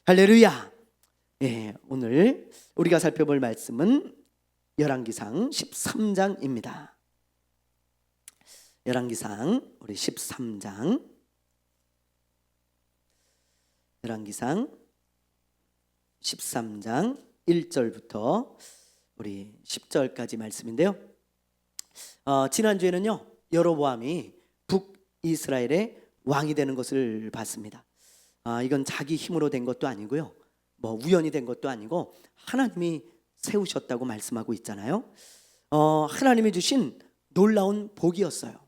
할렐루야. 예, 오늘 우리가 살펴볼 말씀은 열왕기상 13장입니다. 열왕기상 우리 13장, 열왕기상 13장 1절부터 우리 10절까지 말씀인데요. 지난주에는요, 여로보암이 북이스라엘의 왕이 되는 것을 봤습니다. 이건 자기 힘으로 된 것도 아니고요, 뭐 우연히 된 것도 아니고 하나님이 세우셨다고 말씀하고 있잖아요. 하나님이 주신 놀라운 복이었어요.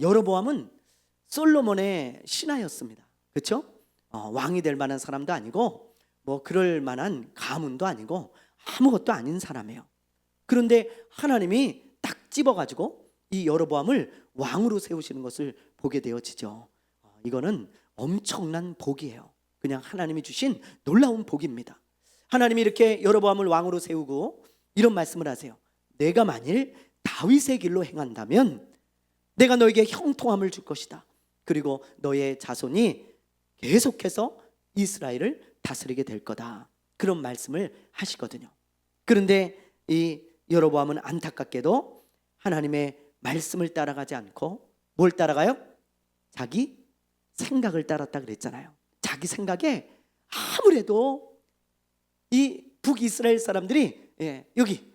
여로보암은 솔로몬의 신하였습니다. 그렇죠? 왕이 될 만한 사람도 아니고 뭐 그럴 만한 가문도 아니고 아무것도 아닌 사람이에요. 그런데 하나님이 딱 집어가지고 이 여로보암을 왕으로 세우시는 것을 보게 되어지죠. 이거는 엄청난 복이에요. 그냥 하나님이 주신 놀라운 복입니다. 하나님이 이렇게 여로보암을 왕으로 세우고 이런 말씀을 하세요. 내가 만일 다윗의 길로 행한다면 내가 너에게 형통함을 줄 것이다. 그리고 너의 자손이 계속해서 이스라엘을 다스리게 될 거다. 그런 말씀을 하시거든요. 그런데 이 여로보암은 안타깝게도 하나님의 말씀을 따라가지 않고 뭘 따라가요? 자기 생각을 따랐다 그랬잖아요. 자기 생각에 아무래도 이 북이스라엘 사람들이 여기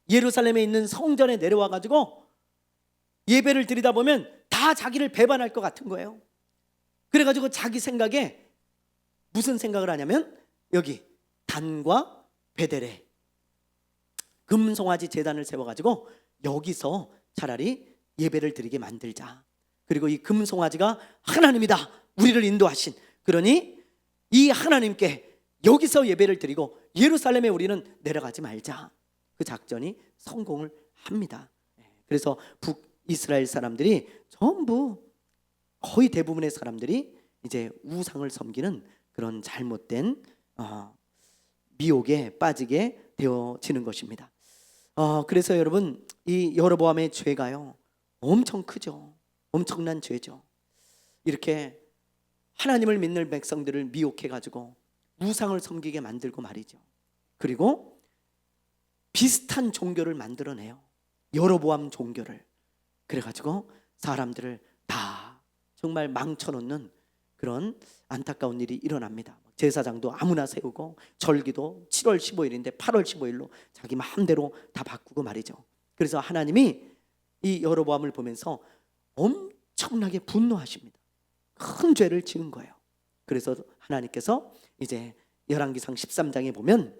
예루살렘에 있는 성전에 내려와 가지고 예배를 드리다 보면 다 자기를 배반할 것 같은 거예요. 그래가지고 자기 생각에 무슨 생각을 하냐면 여기 단과 베델에 금송아지 제단을 세워가지고 여기서 차라리 예배를 드리게 만들자. 그리고 이 금송아지가 하나님이다, 우리를 인도하신, 그러니 이 하나님께 여기서 예배를 드리고 예루살렘에 우리는 내려가지 말자. 그 작전이 성공을 합니다. 그래서 북이스라엘 사람들이 전부, 거의 대부분의 사람들이 이제 우상을 섬기는 그런 잘못된 미혹에 빠지게 되어지는 것입니다. 그래서 여러분, 이 여로보암의 죄가요 엄청 크죠. 엄청난 죄죠. 이렇게 하나님을 믿는 백성들을 미혹해가지고 우상을 섬기게 만들고 말이죠. 그리고 비슷한 종교를 만들어내요. 여로보암 종교를. 그래가지고 사람들을 다 정말 망쳐놓는 그런 안타까운 일이 일어납니다. 제사장도 아무나 세우고 절기도 7월 15일인데 8월 15일로 자기 마음대로 다 바꾸고 말이죠. 그래서 하나님이 이 여로보암을 보면서 엄청나게 분노하십니다. 큰 죄를 지은 거예요. 그래서 하나님께서 이제 열왕기상 13장에 보면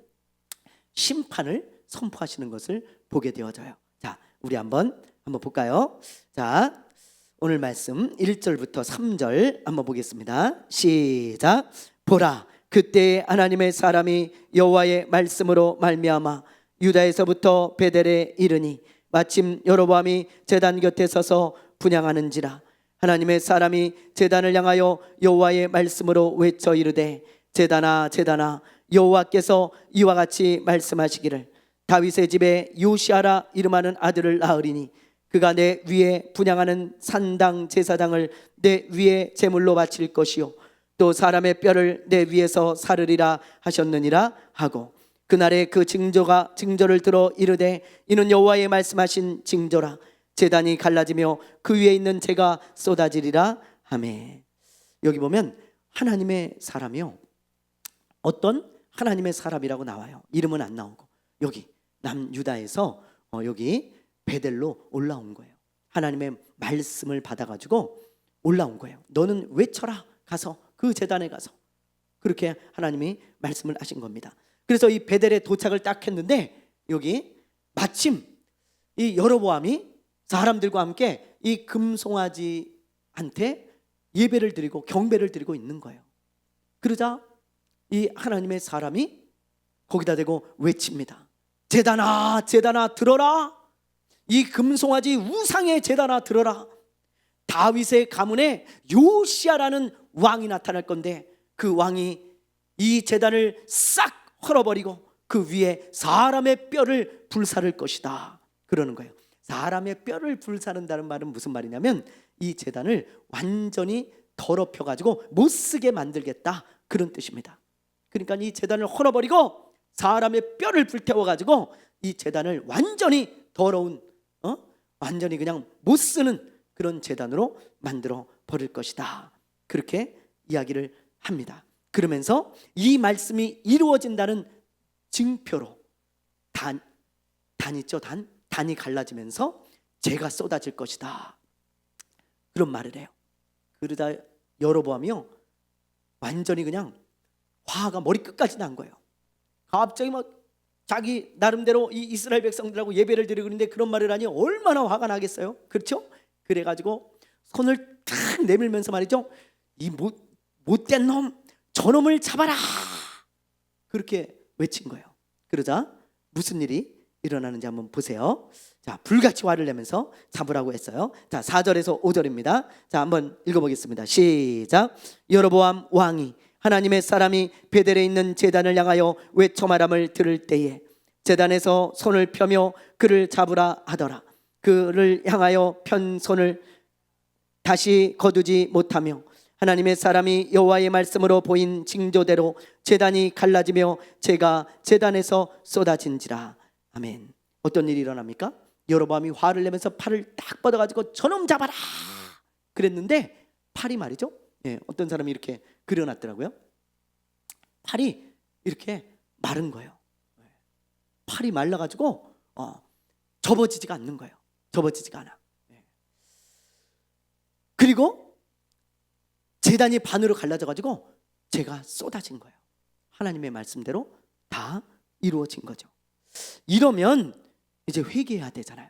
심판을 선포하시는 것을 보게 되어져요. 자, 우리 한번 볼까요? 자, 오늘 말씀 1절부터 3절 한번 보겠습니다. 시작. 보라, 그때 하나님의 사람이 여호와의 말씀으로 말미암아 유다에서부터 베델에 이르니 마침 여로보암이 제단 곁에 서서 분향하는지라. 하나님의 사람이 제단을 향하여 여호와의 말씀으로 외쳐 이르되, 제단아 제단아, 여호와께서 이와 같이 말씀하시기를, 다윗의 집에 요시아라 이름하는 아들을 낳으리니 그가 내 위에 분향하는 산당 제사장을 내 위에 제물로 바칠 것이요 또 사람의 뼈를 내 위에서 사르리라 하셨느니라 하고, 그날에 그 징조를 들어 이르되, 이는 여호와의 말씀하신 징조라. 제단이 갈라지며 그 위에 있는 재가 쏟아지리라 하매. 여기 보면 하나님의 사람이요, 어떤 하나님의 사람이라고 나와요. 이름은 안 나오고 여기 남유다에서 여기 베델로 올라온 거예요. 하나님의 말씀을 받아가지고 올라온 거예요. 너는 외쳐라, 가서 그 제단에 가서. 그렇게 하나님이 말씀을 하신 겁니다. 그래서 이 베델에 도착을 딱 했는데 여기 마침 이 여로보암이 사람들과 함께 이 금송아지한테 예배를 드리고 경배를 드리고 있는 거예요. 그러자 이 하나님의 사람이 거기다 대고 외칩니다. 제단아 제단아 들어라. 이 금송아지 우상의 제단아 들어라. 다윗의 가문에 요시아라는 왕이 나타날 건데 그 왕이 이 제단을 싹 헐어버리고 그 위에 사람의 뼈를 불사를 것이다. 그러는 거예요. 사람의 뼈를 불사른다는 말은 무슨 말이냐면 이 제단을 완전히 더럽혀가지고 못쓰게 만들겠다, 그런 뜻입니다. 그러니까 이 제단을 헐어버리고 사람의 뼈를 불태워 가지고 이 제단을 완전히 더러운 완전히 그냥 못 쓰는 그런 제단으로 만들어 버릴 것이다. 그렇게 이야기를 합니다. 그러면서 이 말씀이 이루어진다는 증표로 단 있죠. 단이 갈라지면서 재가 쏟아질 것이다. 그런 말을 해요. 그러다 여로보암이요 완전히 그냥 화가 머리끝까지 난 거예요. 갑자기 막 자기 나름대로 이 이스라엘 백성들하고 예배를 드리고 있는데 그런 말을 하니 얼마나 화가 나겠어요. 그렇죠? 그래가지고 손을 탁 내밀면서 말이죠, 이 못된 놈, 저놈을 잡아라, 그렇게 외친 거예요. 그러자 무슨 일이 일어나는지 한번 보세요. 자, 불같이 화를 내면서 잡으라고 했어요. 자, 4절에서 5절입니다. 자, 한번 읽어보겠습니다. 시작. 여로보암 왕이 하나님의 사람이 베델에 있는 제단을 향하여 외쳐 말함을 들을 때에 제단에서 손을 펴며 그를 잡으라 하더라. 그를 향하여 편 손을 다시 거두지 못하며 하나님의 사람이 여호와의 말씀으로 보인 징조대로 제단이 갈라지며 재가 제단에서 쏟아진지라. 아멘. 어떤 일이 일어납니까? 여로보암이 화를 내면서 팔을 딱 뻗어가지고 저놈 잡아라 그랬는데 팔이 말이죠, 어떤 사람이 이렇게 그려놨더라고요. 팔이 이렇게 마른 거예요. 팔이 말라가지고 접어지지가 않는 거예요. 접어지지가 않아. 그리고 제단이 반으로 갈라져가지고 재가 쏟아진 거예요. 하나님의 말씀대로 다 이루어진 거죠. 이러면 이제 회개해야 되잖아요.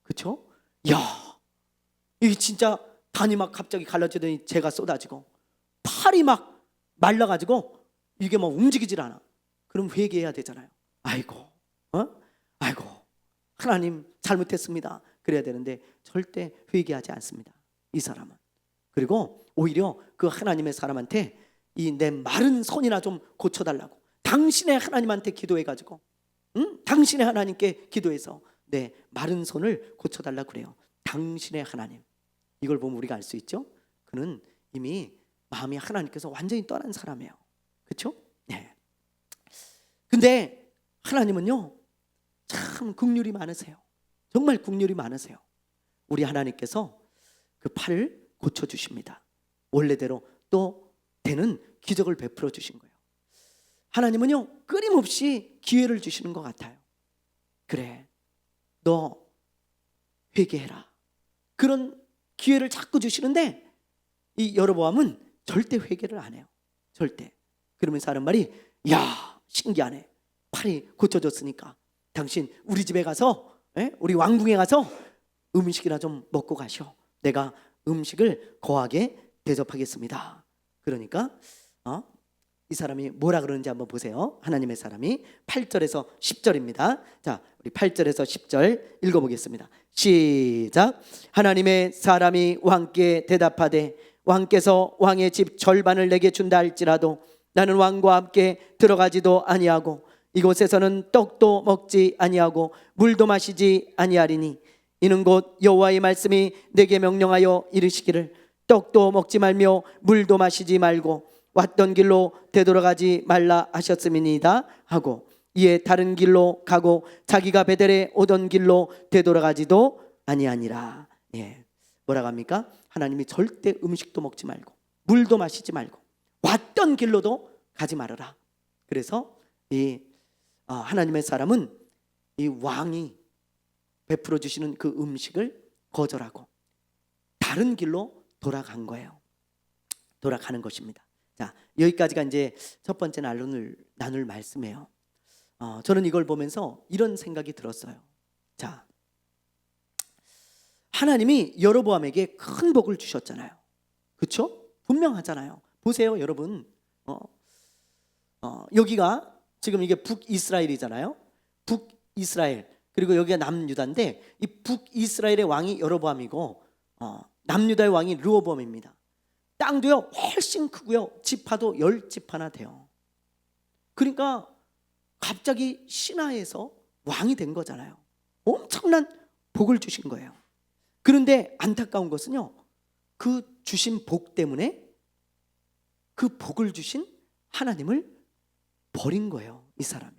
그렇죠? 야, 이게 진짜 단이 막 갑자기 갈라지더니 재가 쏟아지고 팔이 막 말라가지고 이게 막 움직이질 않아. 그럼 회개해야 되잖아요. 아이고 하나님 잘못했습니다 그래야 되는데 절대 회개하지 않습니다, 이 사람은. 그리고 오히려 그 하나님의 사람한테 이 내 마른 손이나 좀 고쳐달라고 당신의 하나님한테 기도해가지고 당신의 하나님께 기도해서 내 마른 손을 고쳐달라고 그래요. 당신의 하나님. 이걸 보면 우리가 알 수 있죠. 그는 이미 마음이 하나님께서 완전히 떠난 사람이에요. 그렇죠? 네. 근데 하나님은요 참 긍휼이 많으세요. 정말 긍휼이 많으세요. 우리 하나님께서 그 팔을 고쳐주십니다. 원래대로 또 되는 기적을 베풀어 주신 거예요. 하나님은요 끊임없이 기회를 주시는 것 같아요. 그래, 너 회개해라, 그런 기회를 자꾸 주시는데 이 여로보암은 절대 회개를 안 해요. 절대. 그러면서 하는 말이, 야, 신기하네, 팔이 고쳐졌으니까 당신 우리 집에 가서 우리 왕궁에 가서 음식이나 좀 먹고 가셔. 내가 음식을 거하게 대접하겠습니다. 그러니까 이 사람이 뭐라 그러는지 한번 보세요. 하나님의 사람이 8절에서 10절입니다. 자, 우리 8절에서 10절 읽어보겠습니다. 시작. 하나님의 사람이 왕께 대답하되 왕께서 왕의 집 절반을 내게 준다 할지라도 나는 왕과 함께 들어가지도 아니하고 이곳에서는 떡도 먹지 아니하고 물도 마시지 아니하리니 이는 곧 여호와의 말씀이 내게 명령하여 이르시기를 떡도 먹지 말며 물도 마시지 말고 왔던 길로 되돌아가지 말라 하셨음이니이다 하고 이에 다른 길로 가고 자기가 베델에 오던 길로 되돌아가지도 아니하니라. 뭐라고 합니까? 하나님이 절대 음식도 먹지 말고 물도 마시지 말고 왔던 길로도 가지 말아라. 그래서 이 하나님의 사람은 이 왕이 베풀어 주시는 그 음식을 거절하고 다른 길로 돌아간 거예요. 돌아가는 것입니다. 자, 여기까지가 이제 첫 번째 나눌 말씀이에요. 저는 이걸 보면서 이런 생각이 들었어요. 자, 하나님이 여로보암에게 큰 복을 주셨잖아요. 그렇죠? 분명하잖아요. 보세요, 여러분. 여기가 지금 이게 북이스라엘이잖아요. 북이스라엘. 그리고 여기가 남유다인데 이 북이스라엘의 왕이 여로보암이고 남유다의 왕이 르호보암입니다. 땅도요 훨씬 크고요, 지파도 10지파나 돼요. 그러니까 갑자기 신하에서 왕이 된 거잖아요. 엄청난 복을 주신 거예요. 그런데 안타까운 것은요, 그 주신 복 때문에 그 복을 주신 하나님을 버린 거예요, 이 사람이.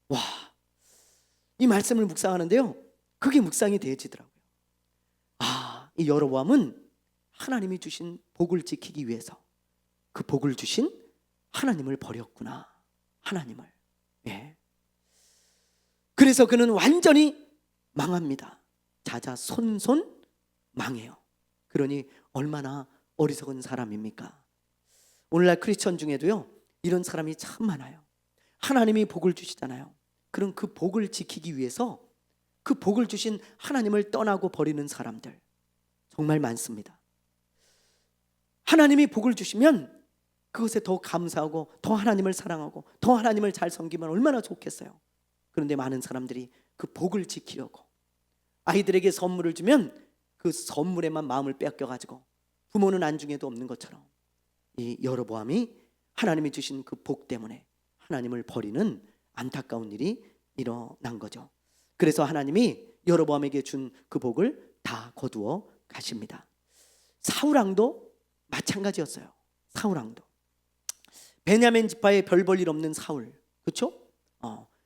와, 이 말씀을 묵상하는데요, 그게 묵상이 되어지더라고요. 이 여로보암은 하나님이 주신 복을 지키기 위해서 그 복을 주신 하나님을 버렸구나. 하나님을. 예. 그래서 그는 완전히 망합니다. 자자손손 망해요. 그러니 얼마나 어리석은 사람입니까? 오늘날 크리스천 중에도요, 이런 사람이 참 많아요. 하나님이 복을 주시잖아요. 그럼 그 복을 지키기 위해서 그 복을 주신 하나님을 떠나고 버리는 사람들 정말 많습니다. 하나님이 복을 주시면 그것에 더 감사하고 더 하나님을 사랑하고 더 하나님을 잘 섬기면 얼마나 좋겠어요. 그런데 많은 사람들이 그 복을 지키려고 아이들에게 선물을 주면 그 선물에만 마음을 뺏겨가지고 부모는 안중에도 없는 것처럼 이 여로보암이 하나님이 주신 그 복 때문에 하나님을 버리는 안타까운 일이 일어난 거죠. 그래서 하나님이 여로보암에게 준 그 복을 다 거두어 가십니다. 사울왕도 마찬가지였어요. 사울왕도 베냐민 지파에 별 볼 일 없는 사울, 그렇죠?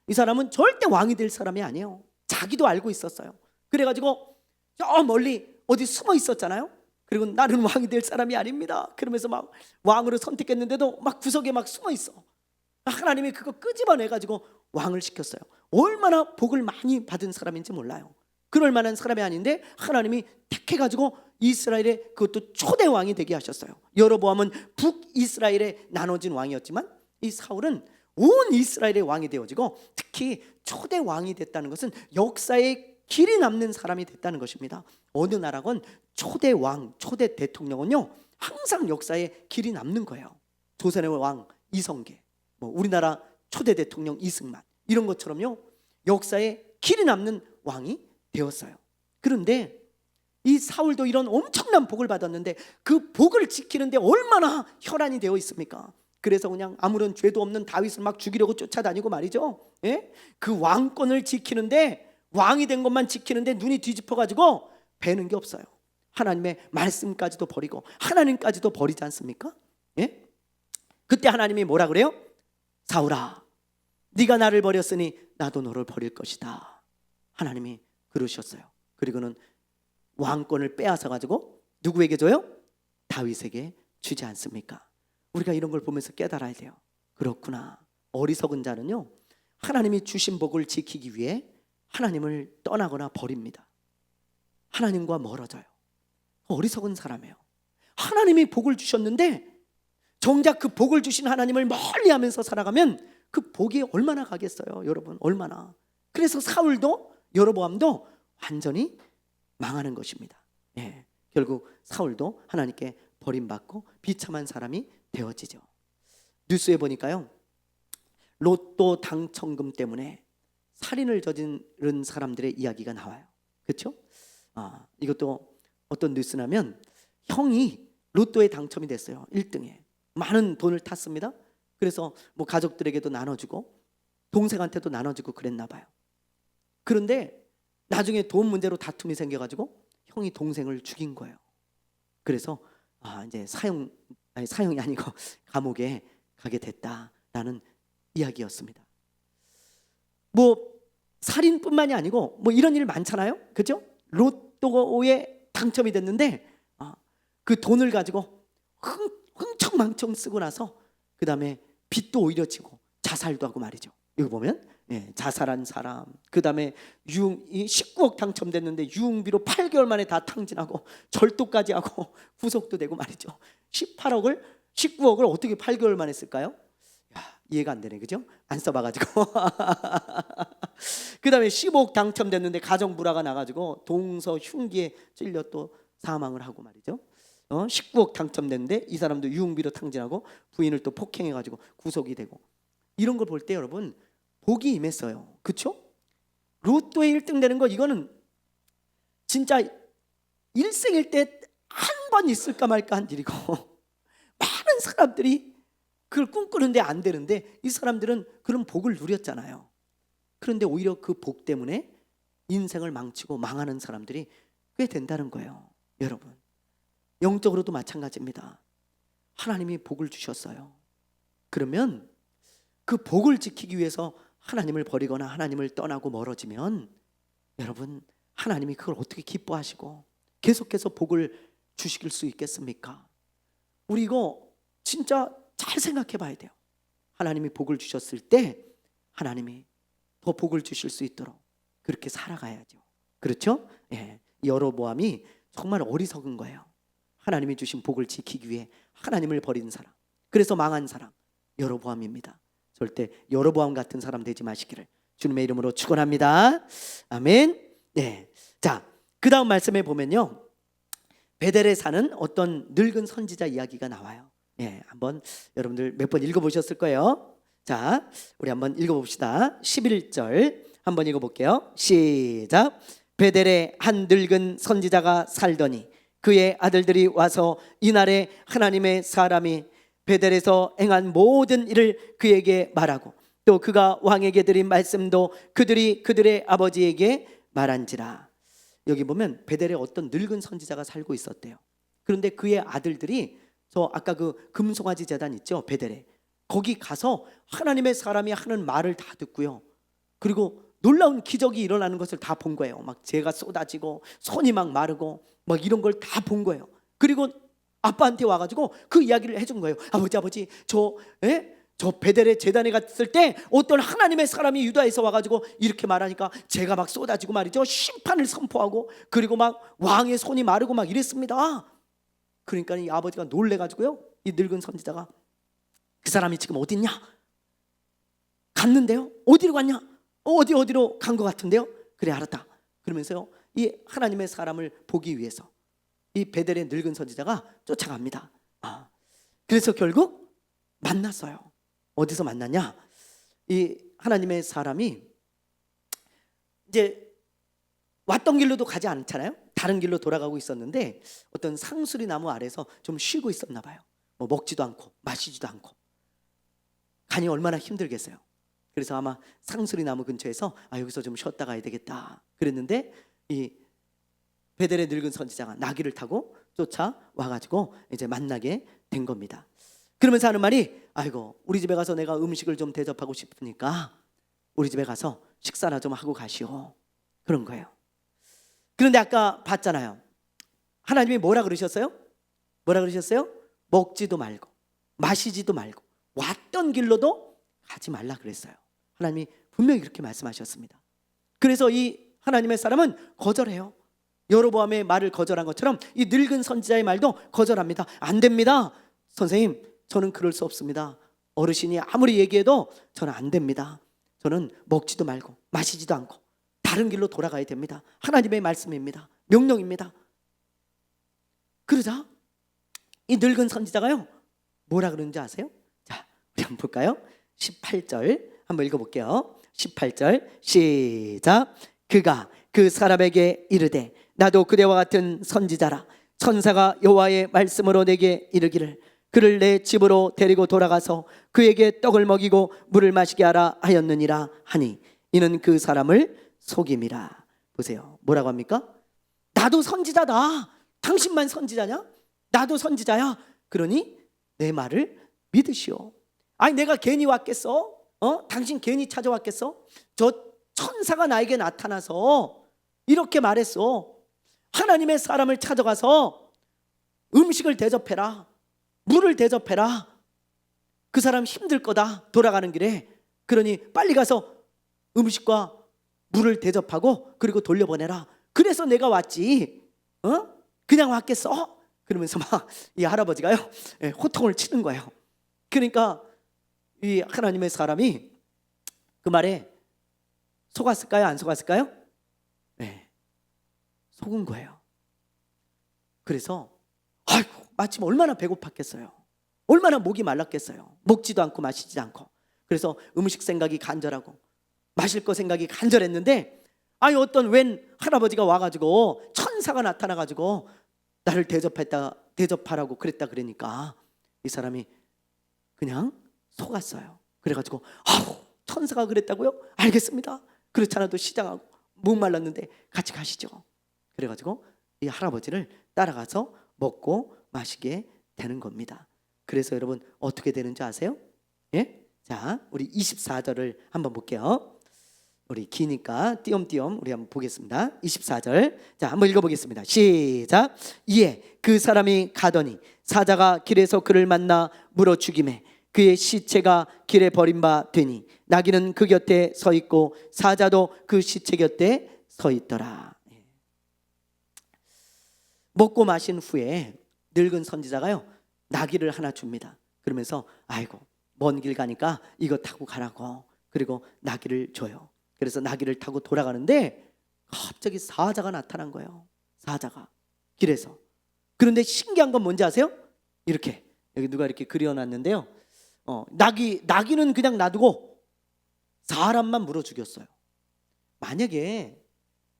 이 사람은 절대 왕이 될 사람이 아니에요. 자기도 알고 있었어요. 그래가지고 저 멀리 어디 숨어 있었잖아요. 그리고 나는 왕이 될 사람이 아닙니다. 그러면서 막 왕으로 선택했는데도 막 구석에 막 숨어 있어. 하나님이 그거 끄집어내가지고 왕을 시켰어요. 얼마나 복을 많이 받은 사람인지 몰라요. 그럴 만한 사람이 아닌데 하나님이 택해가지고 이스라엘의 그것도 초대 왕이 되게 하셨어요. 여로보암은 북이스라엘에 나눠진 왕이었지만 이 사울은 온 이스라엘의 왕이 되어지고 특히 초대 왕이 됐다는 것은 역사에 길이 남는 사람이 됐다는 것입니다. 어느 나라건 초대 왕, 초대 대통령은요 항상 역사에 길이 남는 거예요. 조선의 왕 이성계, 우리나라 초대 대통령 이승만 이런 것처럼요 역사에 길이 남는 왕이 되었어요. 그런데 이 사울도 이런 엄청난 복을 받았는데 그 복을 지키는데 얼마나 혈안이 되어 있습니까? 그래서 그냥 아무런 죄도 없는 다윗을 막 죽이려고 쫓아다니고 말이죠. 예? 그 왕권을 지키는데 왕이 된 것만 지키는데 눈이 뒤집어가지고 배는 게 없어요. 하나님의 말씀까지도 버리고 하나님까지도 버리지 않습니까? 예? 그때 하나님이 뭐라 그래요? 사울아, 네가 나를 버렸으니 나도 너를 버릴 것이다. 하나님이 그러셨어요. 그리고는 왕권을 빼앗아 가지고 누구에게 줘요? 다윗에게 주지 않습니까? 우리가 이런 걸 보면서 깨달아야 돼요. 그렇구나. 어리석은 자는요 하나님이 주신 복을 지키기 위해 하나님을 떠나거나 버립니다. 하나님과 멀어져요. 어리석은 사람이에요. 하나님이 복을 주셨는데 정작 그 복을 주신 하나님을 멀리하면서 살아가면 그 복이 얼마나 가겠어요, 여러분? 얼마나. 그래서 사울도 여로보암도 완전히 망하는 것입니다. 예, 결국 사울도 하나님께 버림받고 비참한 사람이 되어지죠. 뉴스에 보니까요 로또 당첨금 때문에 살인을 저지른 사람들의 이야기가 나와요. 그렇죠? 이것도 어떤 뉴스냐면 형이 로또에 당첨이 됐어요. 1등에 많은 돈을 탔습니다. 그래서 뭐 가족들에게도 나눠주고 동생한테도 나눠주고 그랬나 봐요. 그런데 나중에 돈 문제로 다툼이 생겨가지고 형이 동생을 죽인 거예요. 그래서 이제 사형이 아니고 감옥에 가게 됐다라는 이야기였습니다. 뭐 살인뿐만이 아니고 뭐 이런 일 많잖아요, 그죠? 로또에 당첨이 됐는데 그 돈을 가지고 흥청망청 쓰고 나서 그 다음에 빚도 오히려 지고 자살도 하고 말이죠. 여기 보면 자살한 사람, 그 다음에 19억 당첨됐는데 유흥비로 8개월 만에 다 탕진하고 절도까지 하고 구속도 되고 말이죠. 19억을 어떻게 8개월 만에 쓸까요? 이해가 안 되네, 그죠? 안 써봐가지고. 그 다음에 15억 당첨됐는데 가정 불화가 나가지고 동서 흉기에 찔려 또 사망을 하고 말이죠. 19억 당첨됐는데 이 사람도 유흥비로 탕진하고 부인을 또 폭행해가지고 구속이 되고 이런 걸 볼 때 여러분 복이 임했어요. 그렇죠? 로또에 1등 되는 거 이거는 진짜 일생일 때 한 번 있을까 말까 한 일이고 많은 사람들이 그걸 꿈꾸는데 안 되는데 이 사람들은 그런 복을 누렸잖아요. 그런데 오히려 그 복 때문에 인생을 망치고 망하는 사람들이 꽤 된다는 거예요. 여러분 영적으로도 마찬가지입니다. 하나님이 복을 주셨어요. 그러면 그 복을 지키기 위해서 하나님을 버리거나 하나님을 떠나고 멀어지면 여러분, 하나님이 그걸 어떻게 기뻐하시고 계속해서 복을 주실 수 있겠습니까? 우리 이거 진짜 잘 생각해 봐야 돼요. 하나님이 복을 주셨을 때 하나님이 더 복을 주실 수 있도록 그렇게 살아가야죠. 그렇죠? 예, 여로보암이 정말 어리석은 거예요. 하나님이 주신 복을 지키기 위해 하나님을 버린 사람, 그래서 망한 사람 여로보암입니다. 절대 여로보암 같은 사람 되지 마시기를 주님의 이름으로 축원합니다. 아멘. 네. 자, 그 다음 말씀에 보면요, 베델에 사는 어떤 늙은 선지자 이야기가 나와요. 예, 한번 여러분들 몇 번 읽어보셨을 거예요. 자, 우리 한번 읽어봅시다. 11절 한번 읽어볼게요. 시작. 베델에 한 늙은 선지자가 살더니 그의 아들들이 와서 이날에 하나님의 사람이 베델에서 행한 모든 일을 그에게 말하고 또 그가 왕에게 드린 말씀도 그들이 그들의 아버지에게 말한지라. 여기 보면 베델에 어떤 늙은 선지자가 살고 있었대요. 그런데 그의 아들들이 저 아까 그 금송아지 제단 있죠, 베델에, 거기 가서 하나님의 사람이 하는 말을 다 듣고요, 그리고 놀라운 기적이 일어나는 것을 다 본 거예요. 막 재가 쏟아지고 손이 막 마르고 막 이런 걸 다 본 거예요. 그리고 아빠한테 와가지고 그 이야기를 해준 거예요. 아버지 저 베델의 제단에 갔을 때 어떤 하나님의 사람이 유다에서 와가지고 이렇게 말하니까 재가 막 쏟아지고 말이죠, 심판을 선포하고 그리고 막 왕의 손이 마르고 막 이랬습니다. 그러니까 이 아버지가 놀래가지고요, 이 늙은 선지자가 그 사람이 지금 어디 있냐? 갔는데요. 어디로 갔냐? 어디로 간 것 같은데요. 그래, 알았다. 그러면서요, 이 하나님의 사람을 보기 위해서 이 베델의 늙은 선지자가 쫓아갑니다. 그래서 결국 만났어요. 어디서 만났냐? 이 하나님의 사람이 이제 왔던 길로도 가지 않잖아요. 다른 길로 돌아가고 있었는데 어떤 상수리 나무 아래서 좀 쉬고 있었나 봐요. 뭐 먹지도 않고 마시지도 않고 간이 얼마나 힘들겠어요. 그래서 아마 상수리 나무 근처에서 여기서 좀 쉬었다 가야 되겠다 그랬는데 이 베델의 늙은 선지자가 나귀를 타고 쫓아와가지고 이제 만나게 된 겁니다. 그러면서 하는 말이, 아이고 우리 집에 가서 내가 음식을 좀 대접하고 싶으니까 우리 집에 가서 식사나 좀 하고 가시오, 그런 거예요. 그런데 아까 봤잖아요. 하나님이 뭐라 그러셨어요? 뭐라 그러셨어요? 먹지도 말고 마시지도 말고 왔던 길로도 가지 말라 그랬어요. 하나님이 분명히 그렇게 말씀하셨습니다. 그래서 이 하나님의 사람은 거절해요. 여로보암의 말을 거절한 것처럼 이 늙은 선지자의 말도 거절합니다. 안 됩니다. 선생님, 저는 그럴 수 없습니다. 어르신이 아무리 얘기해도 저는 안 됩니다. 저는 먹지도 말고 마시지도 않고 다른 길로 돌아가야 됩니다. 하나님의 말씀입니다. 명령입니다. 그러자 이 늙은 선지자가요, 뭐라 그러는지 아세요? 자, 우리 한번 볼까요? 18절 한번 읽어볼게요. 18절 시작. 그가 그 사람에게 이르되 나도 그대와 같은 선지자라. 천사가 여호와의 말씀으로 내게 이르기를 그를 내 집으로 데리고 돌아가서 그에게 떡을 먹이고 물을 마시게 하라 하였느니라 하니 이는 그 사람을 속임이라. 보세요, 뭐라고 합니까? 나도 선지자다. 당신만 선지자냐? 나도 선지자야. 그러니 내 말을 믿으시오. 아니 내가 괜히 왔겠어? 당신 괜히 찾아왔겠어? 저 천사가 나에게 나타나서 이렇게 말했어. 하나님의 사람을 찾아가서 음식을 대접해라, 물을 대접해라. 그 사람 힘들 거다, 돌아가는 길에. 그러니 빨리 가서 음식과 물을 대접하고 그리고 돌려보내라. 그래서 내가 왔지. 그냥 왔겠어? 그러면서 막 이 할아버지가요, 호통을 치는 거예요. 그러니까 이 하나님의 사람이 그 말에 속았을까요? 안 속았을까요? 네, 속은 거예요. 그래서 아이고 마침 얼마나 배고팠겠어요. 얼마나 목이 말랐겠어요. 먹지도 않고 마시지도 않고. 그래서 음식 생각이 간절하고 마실 거 생각이 간절했는데 어떤 웬 할아버지가 와가지고 천사가 나타나가지고 나를 대접하라고 그랬다 그러니까 이 사람이 그냥 속았어요. 그래가지고 천사가 그랬다고요? 알겠습니다. 그렇지 않아도 시장하고 목 말랐는데 같이 가시죠. 그래가지고 이 할아버지를 따라가서 먹고 마시게 되는 겁니다. 그래서 여러분 어떻게 되는지 아세요? 예? 자, 우리 24절을 한번 볼게요. 우리 기니까 띄엄띄엄 우리 한번 보겠습니다. 24절. 자, 한번 읽어보겠습니다. 시작. 이에 그 사람이 가더니 사자가 길에서 그를 만나 물어 죽이매 그의 시체가 길에 버린 바 되니 나귀는 그 곁에 서 있고 사자도 그 시체 곁에 서 있더라. 먹고 마신 후에 늙은 선지자가요 나귀를 하나 줍니다. 그러면서 아이고 먼 길 가니까 이거 타고 가라고. 그리고 나귀를 줘요. 그래서 나귀를 타고 돌아가는데 갑자기 사자가 나타난 거예요. 사자가 길에서. 그런데 신기한 건 뭔지 아세요? 이렇게 여기 누가 이렇게 그려놨는데요. 나귀는 그냥 놔두고 사람만 물어 죽였어요. 만약에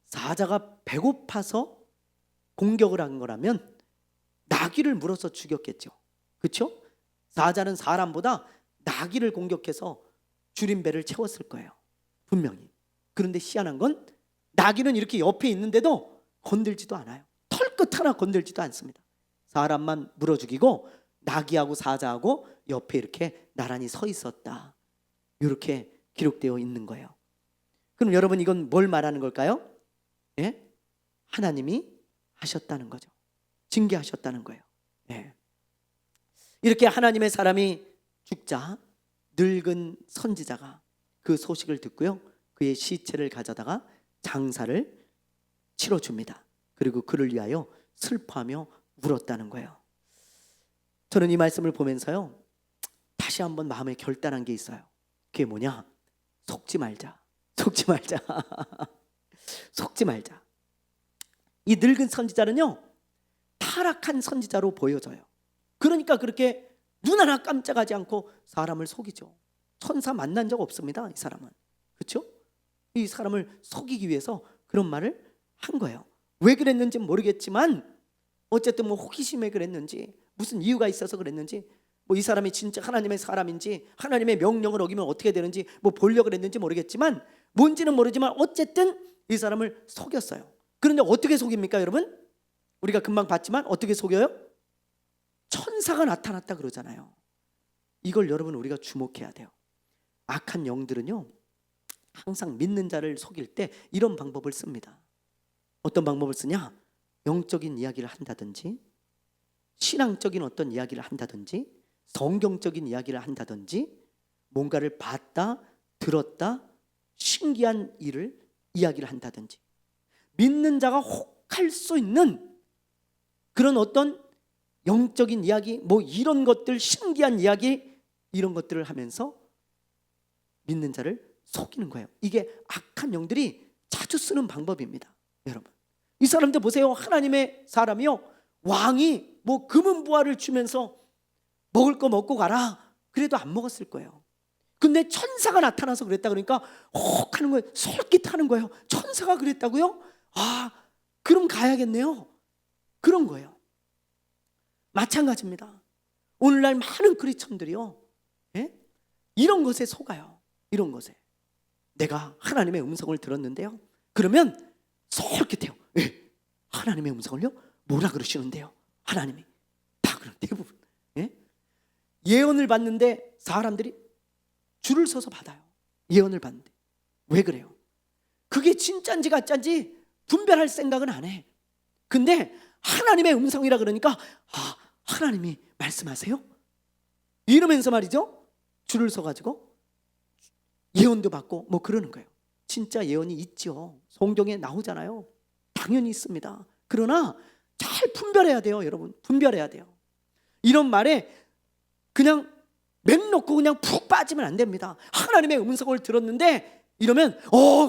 사자가 배고파서 공격을 한 거라면 나귀를 물어서 죽였겠죠. 그렇죠? 사자는 사람보다 나귀를 공격해서 줄인 배를 채웠을 거예요. 분명히. 그런데 희한한 건 나귀는 이렇게 옆에 있는데도 건들지도 않아요. 털끝 하나 건들지도 않습니다. 사람만 물어 죽이고 나귀하고 사자하고 옆에 이렇게 나란히 서 있었다. 이렇게 기록되어 있는 거예요. 그럼 여러분 이건 뭘 말하는 걸까요? 예? 하나님이 하셨다는 거죠. 징계하셨다는 거예요. 예. 이렇게 하나님의 사람이 죽자 늙은 선지자가 그 소식을 듣고요 그의 시체를 가져다가 장사를 치러줍니다. 그리고 그를 위하여 슬퍼하며 울었다는 거예요. 저는 이 말씀을 보면서요 다시 한번 마음에 결단한 게 있어요. 그게 뭐냐? 속지 말자. 속지 말자. 속지 말자. 이 늙은 선지자는요 타락한 선지자로 보여져요. 그러니까 그렇게 눈 하나 깜짝하지 않고 사람을 속이죠. 천사 만난 적 없습니다. 이 사람은. 그렇죠? 이 사람을 속이기 위해서 그런 말을 한 거예요. 왜 그랬는지 모르겠지만 어쨌든 뭐 호기심에 그랬는지 무슨 이유가 있어서 그랬는지 뭐 이 사람이 진짜 하나님의 사람인지 하나님의 명령을 어기면 어떻게 되는지 뭐 보려고 그랬는지 모르겠지만 뭔지는 모르지만 어쨌든 이 사람을 속였어요. 그런데 어떻게 속입니까 여러분? 우리가 금방 봤지만 어떻게 속여요? 천사가 나타났다 그러잖아요. 이걸 여러분 우리가 주목해야 돼요. 악한 영들은요 항상 믿는 자를 속일 때 이런 방법을 씁니다. 어떤 방법을 쓰냐? 영적인 이야기를 한다든지 신앙적인 어떤 이야기를 한다든지 성경적인 이야기를 한다든지 뭔가를 봤다 들었다 신기한 일을 이야기를 한다든지 믿는 자가 혹할 수 있는 그런 어떤 영적인 이야기 뭐 이런 것들 신기한 이야기 이런 것들을 하면서 믿는 자를 속이는 거예요. 이게 악한 영들이 자주 쓰는 방법입니다. 여러분 이 사람들 보세요. 하나님의 사람이요 왕이 뭐 금은보화를 주면서 먹을 거 먹고 가라 그래도 안 먹었을 거예요. 근데 천사가 나타나서 그랬다 그러니까 혹 하는 거예요. 솔깃하는 거예요. 천사가 그랬다고요? 아 그럼 가야겠네요. 그런 거예요. 마찬가지입니다. 오늘날 많은 크리스천들이요 이런 것에 속아요. 이런 것에 내가 하나님의 음성을 들었는데요 그러면 솔깃해요. 하나님의 음성을요? 뭐라 그러시는데요? 하나님이 다 그런 대부분 예언을 받는데 사람들이 줄을 서서 받아요. 예언을 받는데 왜 그래요? 그게 진짜인지 가짜인지 분별할 생각은 안 해. 근데 하나님의 음성이라 그러니까 하나님이 말씀하세요? 이러면서 말이죠 줄을 서가지고 예언도 받고 뭐 그러는 거예요. 진짜 예언이 있죠. 성경에 나오잖아요. 당연히 있습니다. 그러나 잘 분별해야 돼요. 여러분 분별해야 돼요. 이런 말에 그냥 맹 놓고 그냥 푹 빠지면 안 됩니다. 하나님의 음성을 들었는데 이러면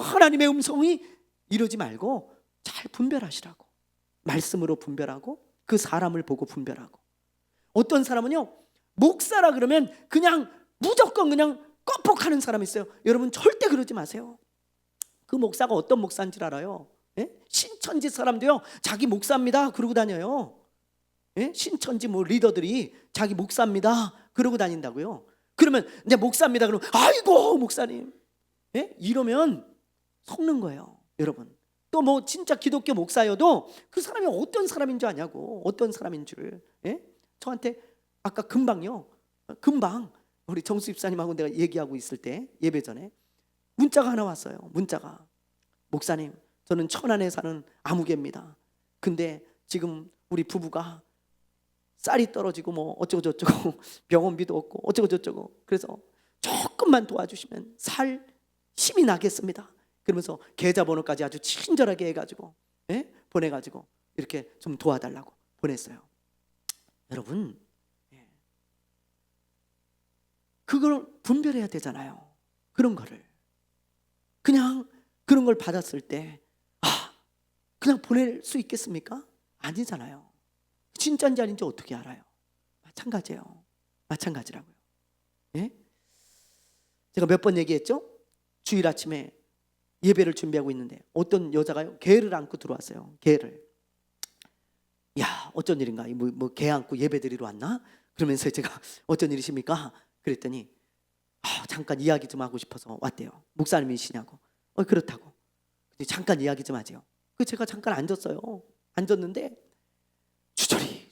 하나님의 음성이 이러지 말고 잘 분별하시라고. 말씀으로 분별하고 그 사람을 보고 분별하고. 어떤 사람은요 목사라 그러면 그냥 무조건 그냥 껌뻑하는 사람이 있어요. 여러분 절대 그러지 마세요. 그 목사가 어떤 목사인 줄 알아요? 신천지 사람도요 자기 목사입니다 그러고 다녀요. 신천지 뭐 리더들이 자기 목사입니다 그러고 다닌다고요. 그러면 내 목사입니다 그러면 아이고 목사님 이러면 속는 거예요. 여러분 또 뭐 진짜 기독교 목사여도 그 사람이 어떤 사람인 줄 아냐고. 어떤 사람인 줄. 저한테 아까 금방 우리 정수 집사님하고 내가 얘기하고 있을 때 예배 전에 문자가 하나 왔어요. 문자가, 목사님, 저는 천안에 사는 아무개입니다. 근데 지금 우리 부부가 쌀이 떨어지고 뭐 어쩌고 저쩌고 병원비도 없고 어쩌고 저쩌고, 그래서 조금만 도와주시면 살 힘이 나겠습니다. 그러면서 계좌번호까지 아주 친절하게 해가지고 보내가지고 이렇게 좀 도와달라고 보냈어요. 여러분, 그걸 분별해야 되잖아요. 그런 거를 그냥 그런 걸 받았을 때 그냥 보낼 수 있겠습니까? 아니잖아요. 진짜인지 아닌지 어떻게 알아요? 마찬가지예요. 마찬가지라고요. 예? 제가 몇 번 얘기했죠? 주일 아침에 예배를 준비하고 있는데 어떤 여자가요, 개를 안고 들어왔어요. 개를. 야, 어쩐 일인가? 개 안고 예배 드리러 왔나? 그러면서 제가 어쩐 일이십니까? 그랬더니 잠깐 이야기 좀 하고 싶어서 왔대요. 목사님이시냐고. 그렇다고. 잠깐 이야기 좀 하죠. 제가 잠깐 앉았어요. 앉았는데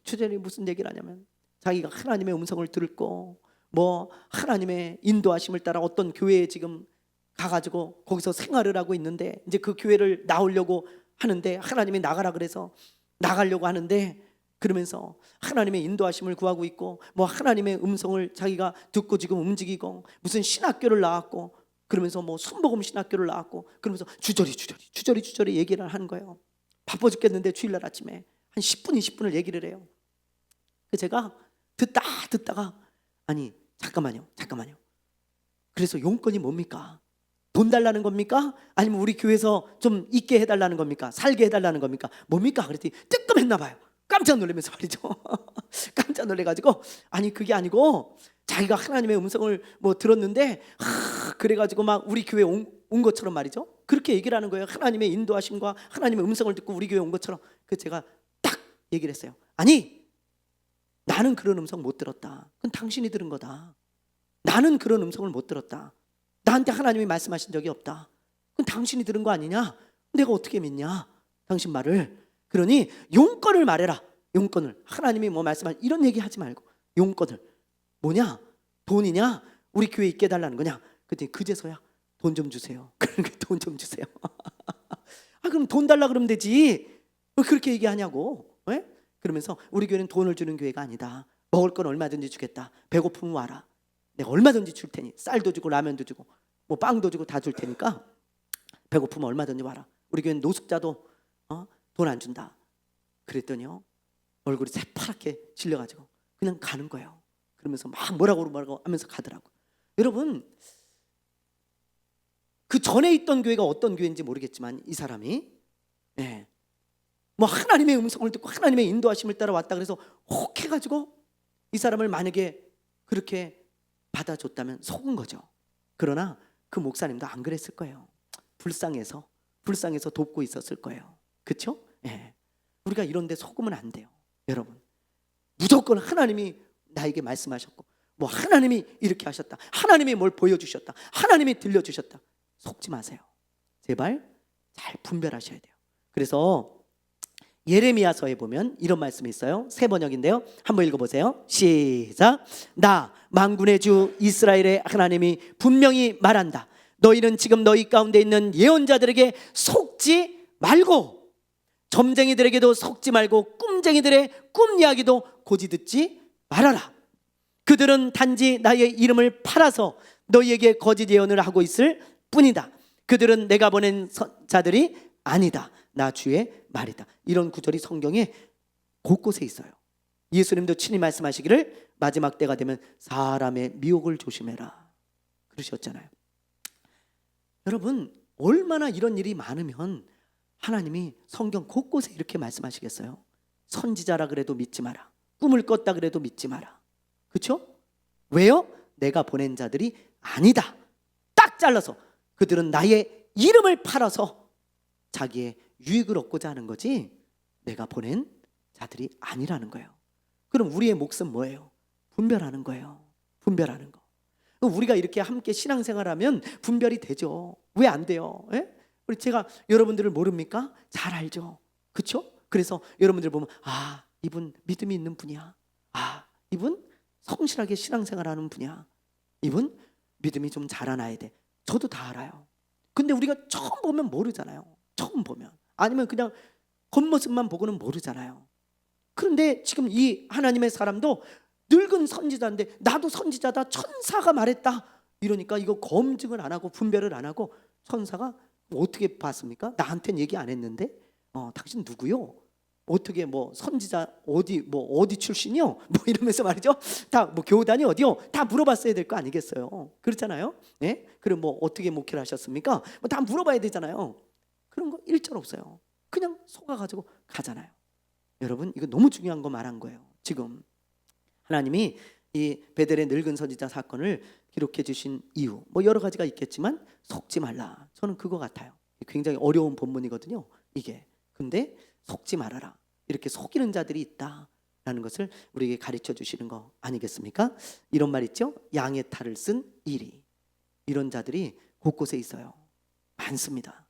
주저리 무슨 얘기를 하냐면, 자기가 하나님의 음성을 들고 뭐 하나님의 인도하심을 따라 어떤 교회에 지금 가가지고 거기서 생활을 하고 있는데, 이제 그 교회를 나오려고 하는데 하나님이 나가라 그래서 나가려고 하는데, 그러면서 하나님의 인도하심을 구하고 있고 뭐 하나님의 음성을 자기가 듣고 지금 움직이고 무슨 신학교를 나왔고, 그러면서 뭐 순복음 신학교를 나왔고, 그러면서 주저리 얘기를 하는 거예요. 바빠 죽겠는데 주일날 아침에 한 10분 20분을 얘기를 해요. 제가 듣다가 아니 잠깐만요. 그래서 용건이 뭡니까? 돈 달라는 겁니까? 아니면 우리 교회에서 좀 있게 해달라는 겁니까? 살게 해달라는 겁니까? 뭡니까? 그랬더니 뜨끔했나 봐요. 깜짝 놀라면서 말이죠. 깜짝 놀래가지고 아니 그게 아니고 자기가 하나님의 음성을 뭐 들었는데 그래가지고 막 우리 교회 온 것처럼 말이죠. 그렇게 얘기를 하는 거예요. 하나님의 인도하심과 하나님의 음성을 듣고 우리 교회 온 것처럼. 그래서 제가 딱 얘기를 했어요. 아니, 나는 그런 음성 못 들었다. 그건 당신이 들은 거다. 나는 그런 음성을 못 들었다. 나한테 하나님이 말씀하신 적이 없다. 그건 당신이 들은 거 아니냐? 내가 어떻게 믿냐? 당신 말을. 그러니 용건을 말해라. 용건을. 하나님이 뭐 말씀하신 이런 얘기 하지 말고 용건을. 뭐냐? 돈이냐? 우리 교회에 있게 해달라는 거냐? 그랬더니 그제서야 돈 좀 주세요. 그러니까 돈 좀 주세요. 그럼 돈 달라 그러면 되지. 왜 그렇게 얘기하냐고. 왜? 그러면서 우리 교회는 돈을 주는 교회가 아니다. 먹을 건 얼마든지 주겠다. 배고프면 와라. 내가 얼마든지 줄 테니 쌀도 주고 라면도 주고 뭐 빵도 주고 다 줄 테니까 배고프면 얼마든지 와라. 우리 교회는 노숙자도 돈 안 준다. 그랬더니요, 얼굴이 새파랗게 질려가지고 그냥 가는 거예요. 그러면서 막 뭐라고 하면서 가더라고. 여러분, 그 전에 있던 교회가 어떤 교회인지 모르겠지만 이 사람이 뭐 하나님의 음성을 듣고 하나님의 인도하심을 따라 왔다 그래서 혹 해가지고 이 사람을 만약에 그렇게 받아줬다면 속은 거죠. 그러나 그 목사님도 안 그랬을 거예요. 불쌍해서 돕고 있었을 거예요. 그렇죠? 우리가 이런 데 속으면 안 돼요. 여러분, 무조건 하나님이 나에게 말씀하셨고 뭐 하나님이 이렇게 하셨다, 하나님이 뭘 보여주셨다, 하나님이 들려주셨다, 속지 마세요. 제발 잘 분별하셔야 돼요. 그래서 예레미야서에 보면 이런 말씀이 있어요. 새 번역인데요, 한번 읽어보세요. 시작. 나 만군의 주 이스라엘의 하나님이 분명히 말한다. 너희는 지금 너희 가운데 있는 예언자들에게 속지 말고, 점쟁이들에게도 속지 말고, 꿈쟁이들의 꿈 이야기도 고지 듣지 말아라. 그들은 단지 나의 이름을 팔아서 너희에게 거짓 예언을 하고 있을 뿐이다. 그들은 내가 보낸 자들이 아니다. 나 주의 말이다. 이런 구절이 성경에 곳곳에 있어요. 예수님도 친히 말씀하시기를 마지막 때가 되면 사람의 미혹을 조심해라 그러셨잖아요. 여러분, 얼마나 이런 일이 많으면 하나님이 성경 곳곳에 이렇게 말씀하시겠어요? 선지자라 그래도 믿지 마라. 꿈을 꿨다 그래도 믿지 마라. 그렇죠? 왜요? 내가 보낸 자들이 아니다. 딱 잘라서 그들은 나의 이름을 팔아서 자기의 유익을 얻고자 하는 거지 내가 보낸 자들이 아니라는 거예요. 그럼 우리의 몫은 뭐예요? 분별하는 거예요. 분별하는 거. 우리가 이렇게 함께 신앙생활하면 분별이 되죠. 왜 안 돼요? 우리 제가 여러분들을 모릅니까? 잘 알죠. 그렇죠? 그래서 여러분들 보면 이분 믿음이 있는 분이야. 이분 성실하게 신앙생활하는 분이야. 이분 믿음이 좀 자라나야 돼. 저도 다 알아요. 근데 우리가 처음 보면 모르잖아요. 처음 보면. 아니면 그냥 겉모습만 보고는 모르잖아요. 그런데 지금 이 하나님의 사람도 늙은 선지자인데 나도 선지자다, 천사가 말했다 이러니까 이거 검증을 안 하고 분별을 안 하고 천사가 어떻게 봤습니까? 나한테는 얘기 안 했는데 당신 누구요? 어떻게 뭐 선지자 어디 출신이요? 뭐 이러면서 말이죠. 다 뭐 교단이 어디요? 다 물어봤어야 될 거 아니겠어요? 그렇잖아요. 예? 그럼 뭐 어떻게 목회를 하셨습니까? 뭐 다 물어봐야 되잖아요. 그런 거 일절 없어요. 그냥 속아가지고 가잖아요. 여러분 이거 너무 중요한 거 말한 거예요. 지금 하나님이 이 베델의 늙은 선지자 사건을 기록해 주신 이유 뭐 여러 가지가 있겠지만 속지 말라. 저는 그거 같아요. 굉장히 어려운 본문이거든요. 이게. 근데 속지 말아라. 이렇게 속이는 자들이 있다라는 것을 우리에게 가르쳐 주시는 거 아니겠습니까? 이런 말 있죠. 양의 탈을 쓴 이리. 이런 자들이 곳곳에 있어요. 많습니다.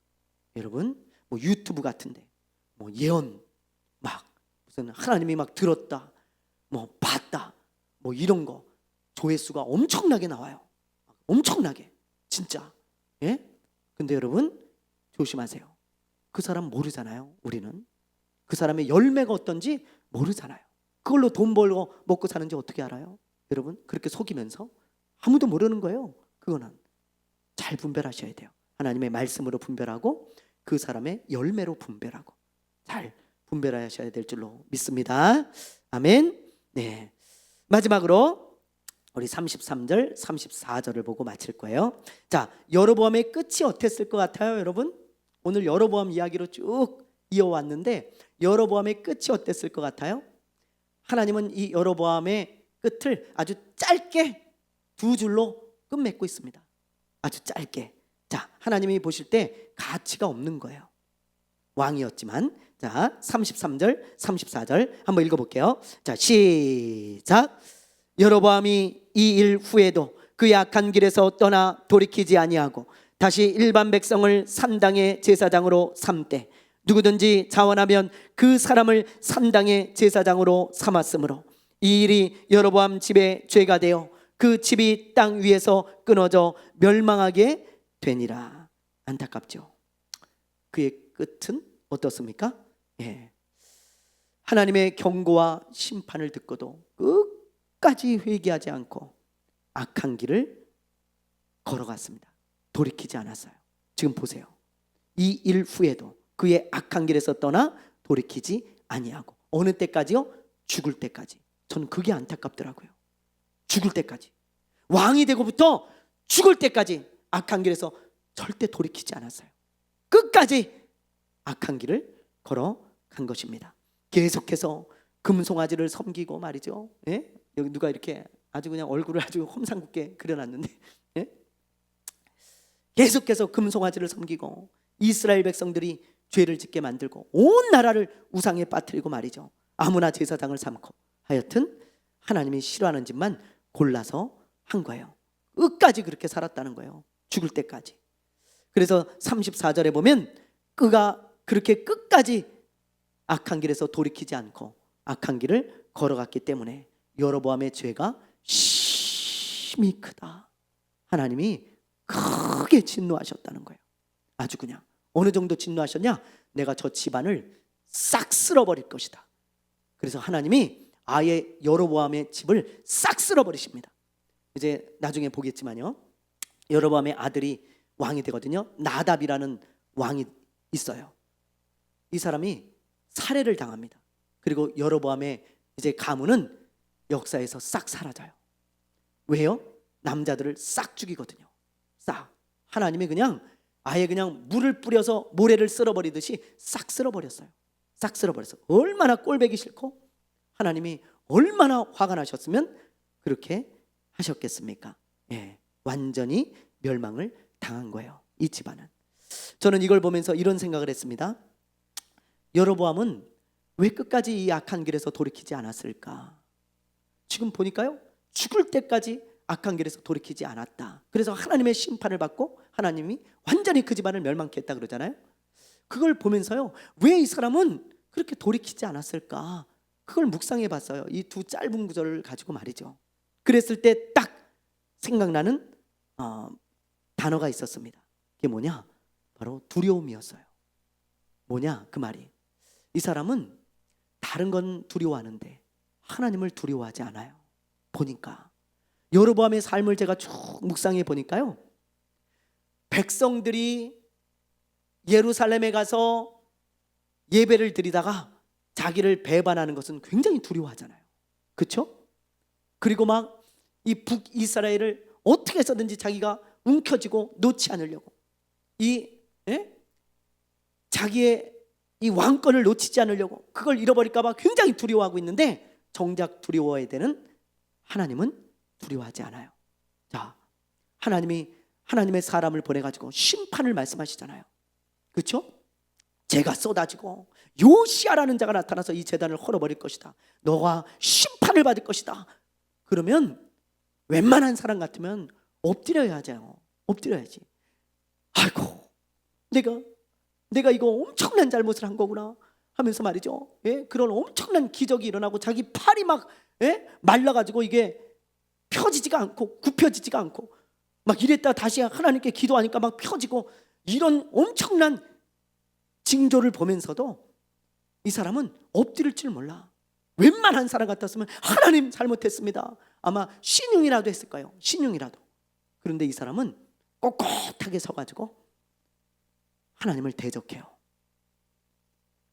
여러분 뭐 유튜브 같은데 뭐 예언 막 무슨 하나님이 막 들었다 뭐 봤다 뭐 이런 거 조회수가 엄청나게 나와요. 엄청나게 진짜. 예? 근데 여러분 조심하세요. 그 사람 모르잖아요. 우리는 그 사람의 열매가 어떤지 모르잖아요. 그걸로 돈 벌고 먹고 사는지 어떻게 알아요? 여러분 그렇게 속이면서 아무도 모르는 거예요. 그거는 잘 분별하셔야 돼요. 하나님의 말씀으로 분별하고 그 사람의 열매로 분별하고 잘 분별하셔야 될 줄로 믿습니다. 아멘. 네. 마지막으로 우리 33절, 34절을 보고 마칠 거예요. 자, 여로보암의 끝이 어땠을 것 같아요, 여러분? 오늘 여로보암 이야기로 쭉 이어왔는데 여로보암의 끝이 어땠을 것 같아요? 하나님은 이 여로보암의 끝을 아주 짧게 두 줄로 끝맺고 있습니다. 아주 짧게. 자, 하나님이 보실 때 가치가 없는 거예요. 왕이었지만. 자, 33절, 34절 한번 읽어볼게요. 자, 시작. 여로보암이 이 일 후에도 그의 악한 길에서 떠나 돌이키지 아니하고 다시 일반 백성을 산당의 제사장으로 삼되 누구든지 자원하면 그 사람을 산당의 제사장으로 삼았으므로 이 일이 여로보암 집의 죄가 되어 그 집이 땅 위에서 끊어져 멸망하게 되니라. 안타깝죠. 그의 끝은 어떻습니까? 예. 하나님의 경고와 심판을 듣고도 끝까지 회개하지 않고 악한 길을 걸어갔습니다. 돌이키지 않았어요. 지금 보세요. 이 일 후에도 그의 악한 길에서 떠나 돌이키지 아니하고 어느 때까지요? 죽을 때까지. 저는 그게 안타깝더라고요. 죽을 때까지. 왕이 되고부터 죽을 때까지 악한 길에서 절대 돌이키지 않았어요. 끝까지 악한 길을 걸어간 것입니다. 계속해서 금송아지를 섬기고 말이죠. 예? 여기 누가 이렇게 아주 그냥 얼굴을 아주 험상궂게 그려놨는데 예? 계속해서 금송아지를 섬기고 이스라엘 백성들이 죄를 짓게 만들고 온 나라를 우상에 빠뜨리고 말이죠. 아무나 제사장을 삼고 하여튼 하나님이 싫어하는 짓만 골라서 한 거예요. 끝까지 그렇게 살았다는 거예요. 죽을 때까지. 그래서 34절에 보면 그가 그렇게 끝까지 악한 길에서 돌이키지 않고 악한 길을 걸어갔기 때문에 여로보암의 죄가 심히 크다. 하나님이 크게 진노하셨다는 거예요. 아주 그냥 어느 정도 진노하셨냐? 내가 저 집안을 싹 쓸어버릴 것이다. 그래서 하나님이 아예 여로보암의 집을 싹 쓸어버리십니다. 이제 나중에 보겠지만요, 여로보암의 아들이 왕이 되거든요. 나답이라는 왕이 있어요. 이 사람이 살해를 당합니다. 그리고 여로보암의 이제 가문은 역사에서 싹 사라져요. 왜요? 남자들을 싹 죽이거든요. 싹. 하나님이 그냥 아예 그냥 물을 뿌려서 모래를 쓸어버리듯이 싹 쓸어버렸어요. 싹 쓸어버렸어요. 얼마나 꼴보기 싫고 하나님이 얼마나 화가 나셨으면 그렇게 하셨겠습니까? 예, 완전히 멸망을 당한 거예요. 이 집안은. 저는 이걸 보면서 이런 생각을 했습니다. 여로보암은 왜 끝까지 이 악한 길에서 돌이키지 않았을까? 지금 보니까요, 죽을 때까지 악한 길에서 돌이키지 않았다. 그래서 하나님의 심판을 받고 하나님이 완전히 그 집안을 멸망케 했다 그러잖아요. 그걸 보면서요, 왜 이 사람은 그렇게 돌이키지 않았을까? 그걸 묵상해 봤어요. 이 두 짧은 구절을 가지고 말이죠. 그랬을 때 딱 생각나는 단어가 있었습니다. 그게 뭐냐? 바로 두려움이었어요. 뭐냐 그 말이? 이 사람은 다른 건 두려워하는데 하나님을 두려워하지 않아요. 보니까 여로보암의 삶을 제가 쭉 묵상해 보니까요, 백성들이 예루살렘에 가서 예배를 드리다가 자기를 배반하는 것은 굉장히 두려워하잖아요. 그렇죠? 그리고 막 이 북이스라엘을 어떻게 해서든지 자기가 움켜쥐고 놓지 않으려고 자기의 이 왕권을 놓치지 않으려고, 그걸 잃어버릴까 봐 굉장히 두려워하고 있는데, 정작 두려워해야 되는 하나님은 두려워하지 않아요. 자, 하나님의 사람을 보내가지고 심판을 말씀하시잖아요. 그렇죠? 재가 쏟아지고 요시아라는 자가 나타나서 이 제단을 헐어버릴 것이다. 너가 심판을 받을 것이다. 그러면 웬만한 사람 같으면 엎드려야 하잖아요. 엎드려야지. 아이고, 내가 이거 엄청난 잘못을 한 거구나 하면서 말이죠. 그런 엄청난 기적이 일어나고 자기 팔이 막 말라가지고 이게 펴지지가 않고 굽혀지지가 않고 막 이랬다 다시 하나님께 기도하니까 막 펴지고, 이런 엄청난 징조를 보면서도 이 사람은 엎드릴 줄 몰라. 웬만한 사람 같았으면 하나님 잘못했습니다, 아마 신용이라도 했을 거예요. 신용이라도. 그런데 이 사람은 꼿꼿하게 서가지고 하나님을 대적해요.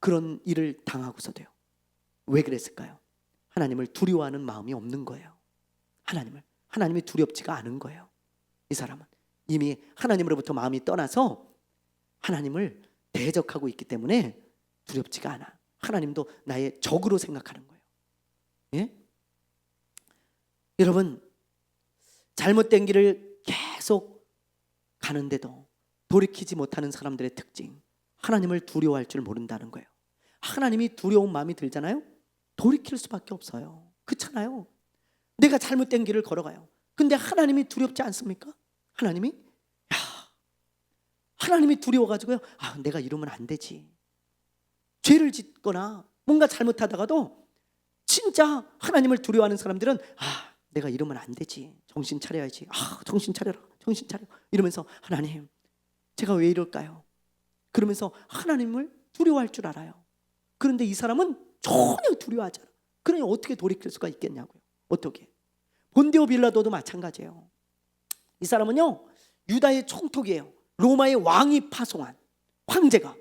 그런 일을 당하고서도요. 왜 그랬을까요? 하나님을 두려워하는 마음이 없는 거예요. 하나님이 두렵지가 않은 거예요. 이 사람은 이미 하나님으로부터 마음이 떠나서 하나님을 대적하고 있기 때문에 두렵지가 않아. 하나님도 나의 적으로 생각하는 거예요. 여러분, 잘못된 길을 계속 가는데도 돌이키지 못하는 사람들의 특징, 하나님을 두려워할 줄 모른다는 거예요. 하나님이 두려운 마음이 들잖아요, 돌이킬 수밖에 없어요. 그렇잖아요. 내가 잘못된 길을 걸어가요. 근데 하나님이 두렵지 않습니까? 하나님이 두려워가지고요, 내가 이러면 안 되지. 죄를 짓거나 뭔가 잘못하다가도 진짜 하나님을 두려워하는 사람들은 내가 이러면 안 되지. 정신 차려야지. 정신 차려라. 정신 차려. 이러면서 하나님, 제가 왜 이럴까요? 그러면서 하나님을 두려워할 줄 알아요. 그런데 이 사람은 전혀 두려워하지 않아. 그러니 어떻게 돌이킬 수가 있겠냐고요. 어떻게? 본디오 빌라도도 마찬가지예요. 이 사람은요, 유다의 총독이에요. 로마의 왕이 파송한 황제가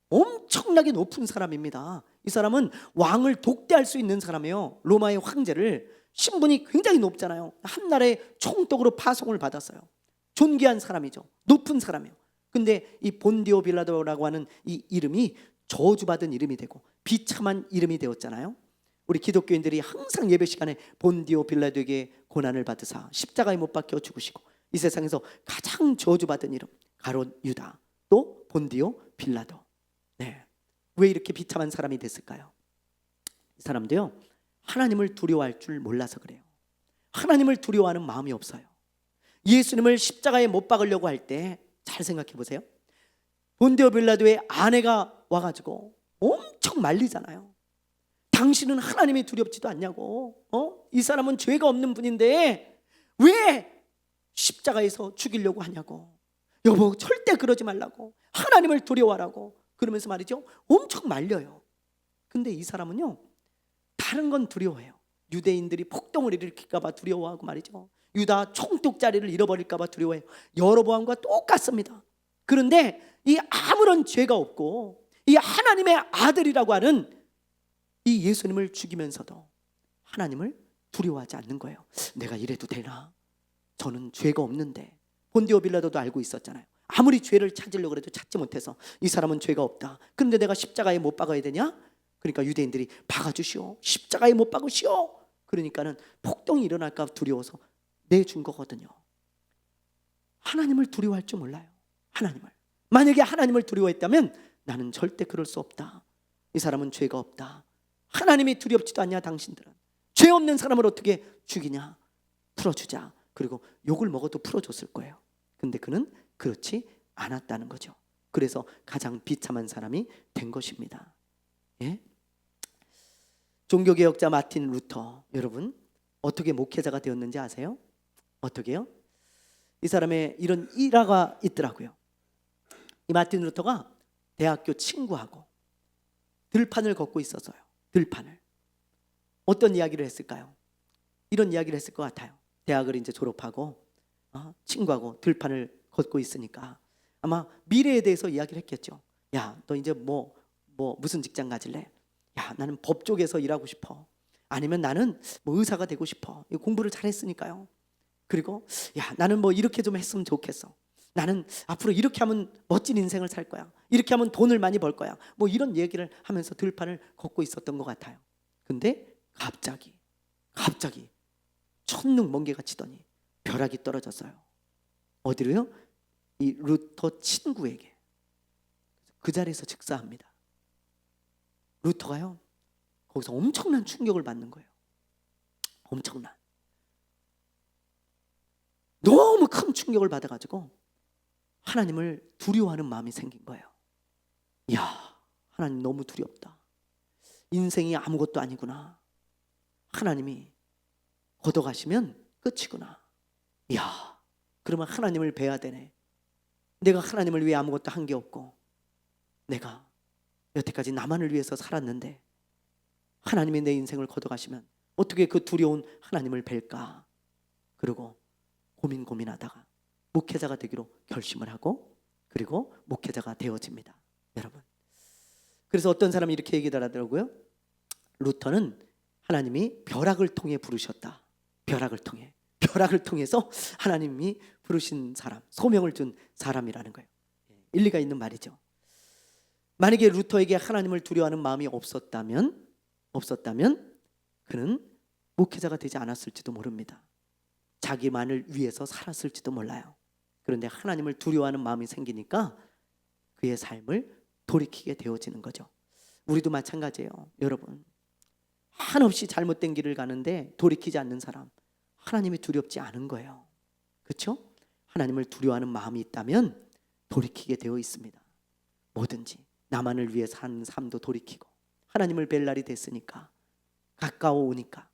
엄청나게 높은 사람입니다. 이 사람은 왕을 독대할 수 있는 사람이에요. 로마의 황제를, 신분이 굉장히 높잖아요. 한 나라의 총독으로 파송을 받았어요. 존귀한 사람이죠. 높은 사람이에요. 근데 이 본디오 빌라도라고 하는 이 이름이 저주받은 이름이 되고 비참한 이름이 되었잖아요. 우리 기독교인들이 항상 예배 시간에 본디오 빌라도에게 고난을 받으사 십자가에 못 박혀 죽으시고, 이 세상에서 가장 저주받은 이름 가롯 유다, 또 본디오 빌라도. 왜 이렇게 비참한 사람이 됐을까요? 이 사람도요, 하나님을 두려워할 줄 몰라서 그래요. 하나님을 두려워하는 마음이 없어요. 예수님을 십자가에 못 박으려고 할 때 잘 생각해 보세요. 본디오 빌라도의 아내가 와가지고 엄청 말리잖아요. 당신은 하나님이 두렵지도 않냐고. 이 사람은 죄가 없는 분인데 왜 십자가에서 죽이려고 하냐고. 여보, 절대 그러지 말라고. 하나님을 두려워하라고. 그러면서 말이죠, 엄청 말려요. 근데 이 사람은요, 다른 건 두려워해요. 유대인들이 폭동을 일으킬까 봐 두려워하고 말이죠, 유다 총독 자리를 잃어버릴까 봐 두려워해요. 여로보암과 똑같습니다. 그런데 이 아무런 죄가 없고 이 하나님의 아들이라고 하는 이 예수님을 죽이면서도 하나님을 두려워하지 않는 거예요. 내가 이래도 되나? 저는 죄가 없는데. 본디오 빌라도도 알고 있었잖아요. 아무리 죄를 찾으려고 해도 찾지 못해서 이 사람은 죄가 없다. 그런데 내가 십자가에 못 박아야 되냐? 그러니까 유대인들이 박아주시오. 십자가에 못 박으시오. 그러니까는 폭동이 일어날까 두려워서 내준 거거든요. 하나님을 두려워할 줄 몰라요. 만약에 하나님을 두려워했다면 나는 절대 그럴 수 없다. 이 사람은 죄가 없다. 하나님이 두렵지도 않냐 당신들은. 죄 없는 사람을 어떻게 죽이냐. 풀어주자. 그리고 욕을 먹어도 풀어줬을 거예요. 근데 그는 그렇지 않았다는 거죠. 그래서 가장 비참한 사람이 된 것입니다. 종교개혁자 마틴 루터, 여러분 어떻게 목회자가 되었는지 아세요? 어떻게 해요? 이 사람의 이런 일화가 있더라고요. 이 마틴 루터가 대학교 친구하고 들판을 걷고 있어서요. 들판을. 어떤 이야기를 했을까요? 이런 이야기를 했을 것 같아요. 대학을 이제 졸업하고 친구하고 들판을 걷고 있으니까 아마 미래에 대해서 이야기를 했겠죠. 야, 너 이제 뭐 무슨 직장 가질래? 야, 나는 법 쪽에서 일하고 싶어. 아니면 나는 뭐 의사가 되고 싶어. 공부를 잘했으니까요. 그리고 야, 나는 뭐 이렇게 좀 했으면 좋겠어. 나는 앞으로 이렇게 하면 멋진 인생을 살 거야. 이렇게 하면 돈을 많이 벌 거야. 뭐 이런 얘기를 하면서 들판을 걷고 있었던 것 같아요. 근데 갑자기 천둥 번개가 치더니 벼락이 떨어졌어요. 어디로요? 이 루터 친구에게. 그 자리에서 즉사합니다. 루터가요, 거기서 엄청난 충격을 받는 거예요. 엄청난. 너무 큰 충격을 받아가지고 하나님을 두려워하는 마음이 생긴 거예요. 이야, 하나님 너무 두렵다. 인생이 아무것도 아니구나. 하나님이 걷어가시면 끝이구나. 이야, 그러면 하나님을 뵈야 되네. 내가 하나님을 위해 아무것도 한 게 없고 내가 여태까지 나만을 위해서 살았는데 하나님이 내 인생을 걷어가시면 어떻게 그 두려운 하나님을 뵐까? 그리고 고민하다가 목회자가 되기로 결심을 하고 그리고 목회자가 되어집니다. 여러분, 그래서 어떤 사람이 이렇게 얘기를 하더라고요. 루터는 하나님이 벼락을 통해 부르셨다. 벼락을 통해서 하나님이 부르신 사람, 소명을 준 사람이라는 거예요. 일리가 있는 말이죠. 만약에 루터에게 하나님을 두려워하는 마음이 없었다면 그는 목회자가 되지 않았을지도 모릅니다. 자기만을 위해서 살았을지도 몰라요. 그런데 하나님을 두려워하는 마음이 생기니까 그의 삶을 돌이키게 되어지는 거죠. 우리도 마찬가지예요. 여러분, 한없이 잘못된 길을 가는데 돌이키지 않는 사람, 하나님이 두렵지 않은 거예요. 그렇죠? 하나님을 두려워하는 마음이 있다면 돌이키게 되어 있습니다. 뭐든지 나만을 위해 사는 삶도 돌이키고 하나님을 뵐 날이 됐으니까 가까워 오니까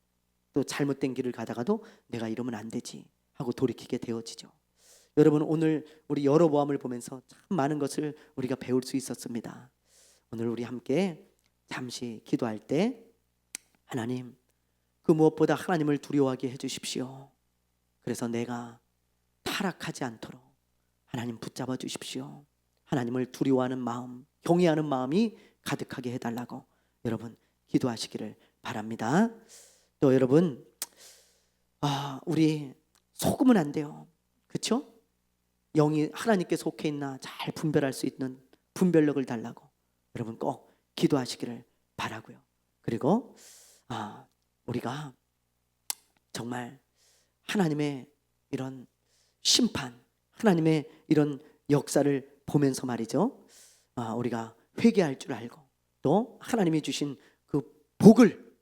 또 잘못된 길을 가다가도 내가 이러면 안 되지 하고 돌이키게 되어지죠. 여러분, 오늘 우리 여로보암을 보면서 참 많은 것을 우리가 배울 수 있었습니다. 오늘 우리 함께 잠시 기도할 때 하나님, 그 무엇보다 하나님을 두려워하게 해주십시오. 그래서 내가 타락하지 않도록 하나님 붙잡아 주십시오. 하나님을 두려워하는 마음, 경외하는 마음이 가득하게 해달라고 여러분 기도하시기를 바랍니다. 또 여러분, 우리 속으면 안 돼요. 그렇죠? 영이 하나님께 속해 있나 잘 분별할 수 있는 분별력을 달라고 여러분 꼭 기도하시기를 바라고요. 그리고 우리가 정말 하나님의 이런 심판, 하나님의 이런 역사를 보면서 말이죠, 우리가 회개할 줄 알고 또 하나님이 주신 그 복을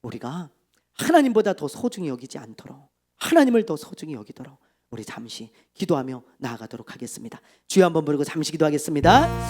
우리가 하나님보다 더 소중히 여기지 않도록, 하나님을 더 소중히 여기도록 우리 잠시 기도하며 나아가도록 하겠습니다. 주여 한번 부르고 잠시 기도하겠습니다.